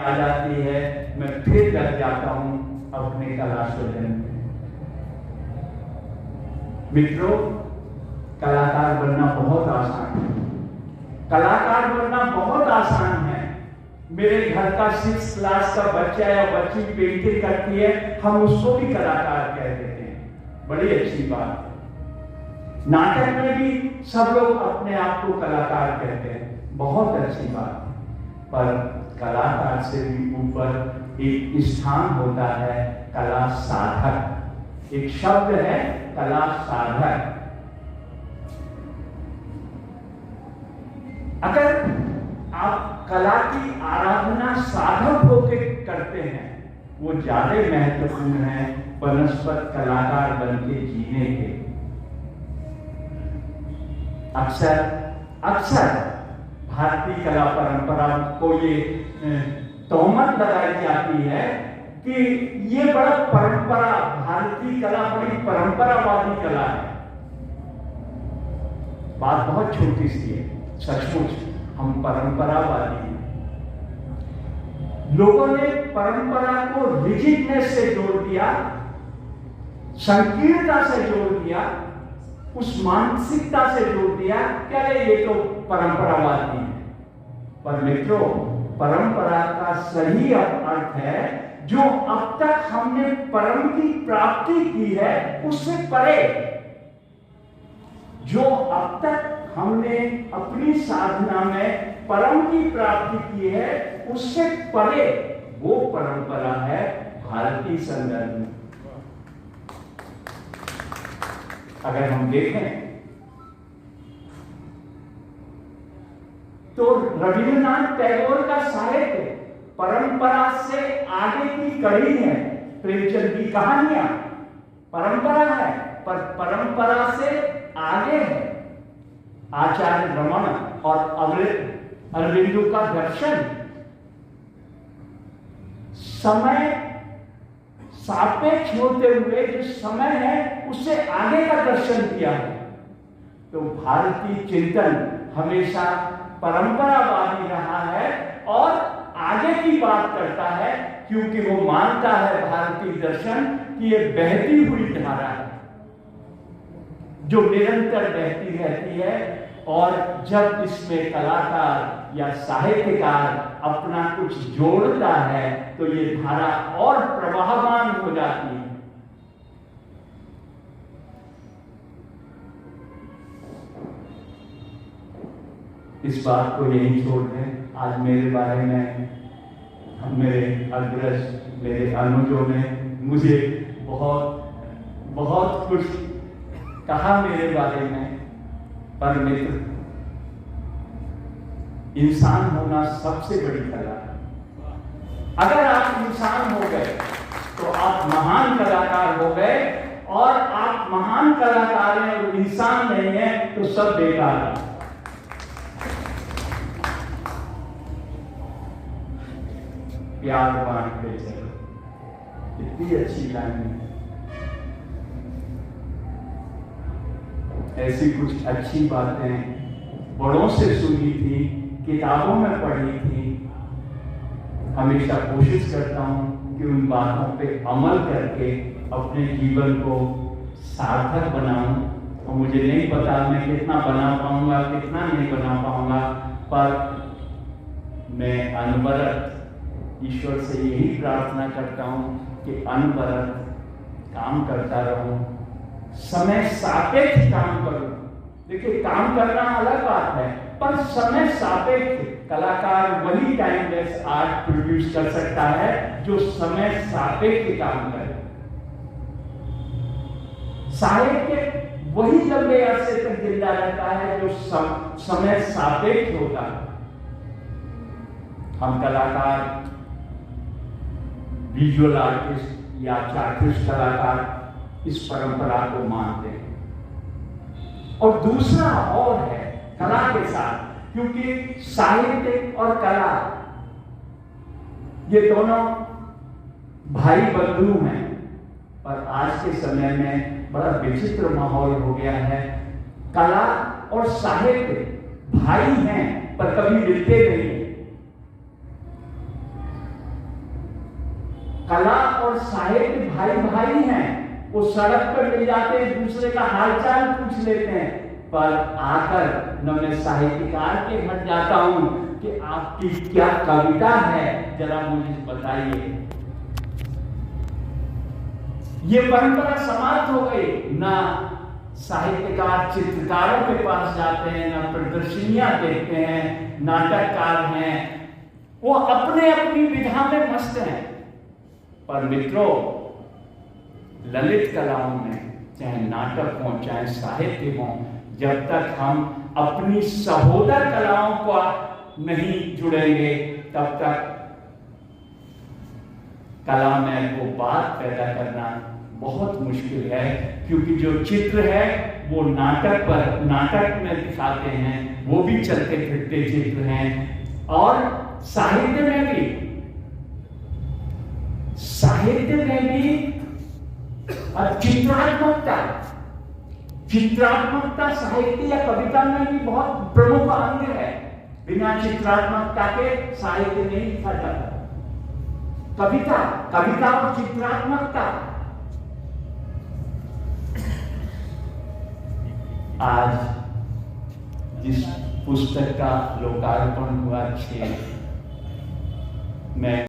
आ जाती है, मैं फिर लग जाता हूं अपने कला सृजन में। मित्रों, कलाकार बनना बहुत आसान है। कलाकार बनना बहुत आसान है। मेरे घर का 6th क्लास का बच्चा या बच्ची पेंटिंग करती है, हम उसको भी कलाकार कह देते हैं, बड़ी अच्छी बात है। नाटक में भी सब लोग अपने आप को कलाकार कहते हैं, बहुत अच्छी बात है। पर कलाकार से भी ऊपर एक स्थान होता है कला साधक। एक शब्द है कला साधक। अगर आप कला की आराधना साधक होकर करते हैं, वो ज्यादा महत्वपूर्ण है बनस्पत कलाकार बनके जीने के। अक्सर भारतीय कला परंपरा को ये तोहमत लगाई जाती है कि ये बड़ा परंपरा, भारतीय कला बड़ी परंपरावादी कला है। बात बहुत छोटी सी है, सचमुच हम परंपरावादी हैं। लोगों ने परंपरा को रिजिडनेस से जोड़ दिया, संकीर्णता से जोड़ दिया, उस मानसिकता से जोड़ दिया कि अरे ये तो परंपरावादी है। पर मित्रों, परंपरा का सही अर्थ है जो अब तक हमने परम की प्राप्ति की है उससे परे। जो अब तक हमने अपनी साधना में परम की प्राप्ति की है उससे परे, वो परंपरा है भारतीय संदर्भ में। अगर हम देखें तो रविन्द्रनाथ टैगोर का साहित्य परंपरा से आगे की कड़ी है। प्रेमचंद की कहानियां परंपरा है, पर परंपरा से आगे है। आचार्य रमण और अरविंदो का दर्शन समय सापेक्ष होते हुए जो समय है उससे आगे का दर्शन किया है। तो भारतीय चिंतन हमेशा परंपरावादी रहा है और आगे की बात करता है, क्योंकि वो मानता है भारतीय दर्शन कि ये बहती हुई धारा है जो निरंतर बहती रहती है, और जब इसमें कलाकार या साहित्यकार अपना कुछ जोड़ता है तो ये धारा और प्रवाहमान हो जाती है। इस बात को यही छोड़ दें। आज मेरे बारे में मेरे अग्रज, मेरे अनुजों ने मुझे बहुत कुछ कहा मेरे बारे में, पर मित्र, इंसान होना सबसे बड़ी कला है। अगर आप इंसान हो गए तो आप महान कलाकार हो गए, और आप महान कलाकार हैं और इंसान नहीं है तो सब बेकार है। प्यार बांट के चलो, इतनी अच्छी लाइन है। ऐसी कुछ अच्छी बातें बड़ों से सुनी थी, किताबों में पढ़ी थी। हमेशा कोशिश करता हूं कि उन बातों पे अमल करके अपने जीवन को सार्थक बनाऊं। और मुझे नहीं पता मैं कितना बना पाऊंगा, कितना नहीं बना पाऊंगा, पर मैं अनवरत ईश्वर से यही प्रार्थना करता हूं कि अनवरत काम करता रहूं, समय सापेक्ष काम करूं। देखिए, काम करना अलग बात है, पर समय सापेक्ष। कलाकार वही टाइमलेस आर्ट प्रोड्यूस कर सकता है जो समय सापेक्ष काम करे। साहित्य वही लंबे अरसे तक जिंदा रहता है जो समय सापेक्ष होता है। हम कलाकार, विजुअल आर्टिस्ट या चार्टिस्ट कलाकार इस परंपरा को मानते हैं। और दूसरा और है कला के साथ, क्योंकि साहित्य और कला ये दोनों भाई बंधु हैं, पर आज के समय में बड़ा विचित्र माहौल हो गया है। कला और साहित्य भाई हैं पर कभी मिलते नहीं। कला और साहित्य भाई भाई हैं। वो सड़क पर मिल जाते हैं, दूसरे का हालचाल पूछ लेते हैं, पर आकर न मैं साहित्यकार के घर जाता हूं कि आपकी क्या कविता है, जरा मुझे बताइए। ये परंपरा समाप्त हो गई। ना साहित्यकार चित्रकारों के पास जाते हैं, ना प्रदर्शनियां देखते हैं। नाटककार हैं, वो अपने अपनी विधा में मस्त हैं। पर मित्रों, ललित कलाओं में चाहे नाटक हो चाहे साहित्य हो, जब तक हम अपनी सहोदर कलाओं को नहीं जुड़ेंगे तब तक कला में वो बात पैदा करना बहुत मुश्किल है। क्योंकि जो चित्र है वो नाटक में दिखाते हैं, वो भी चलते फिरते चित्र हैं। और साहित्य में भी चित्रात्मकता साहित्य या कविता में भी बहुत प्रमुख अंग है। बिना चित्रात्मकता के साहित्य नहीं लिखा जाता। कविता और चित्रात्मकता। आज जिस पुस्तक का लोकार्पण हुआ 6 मैं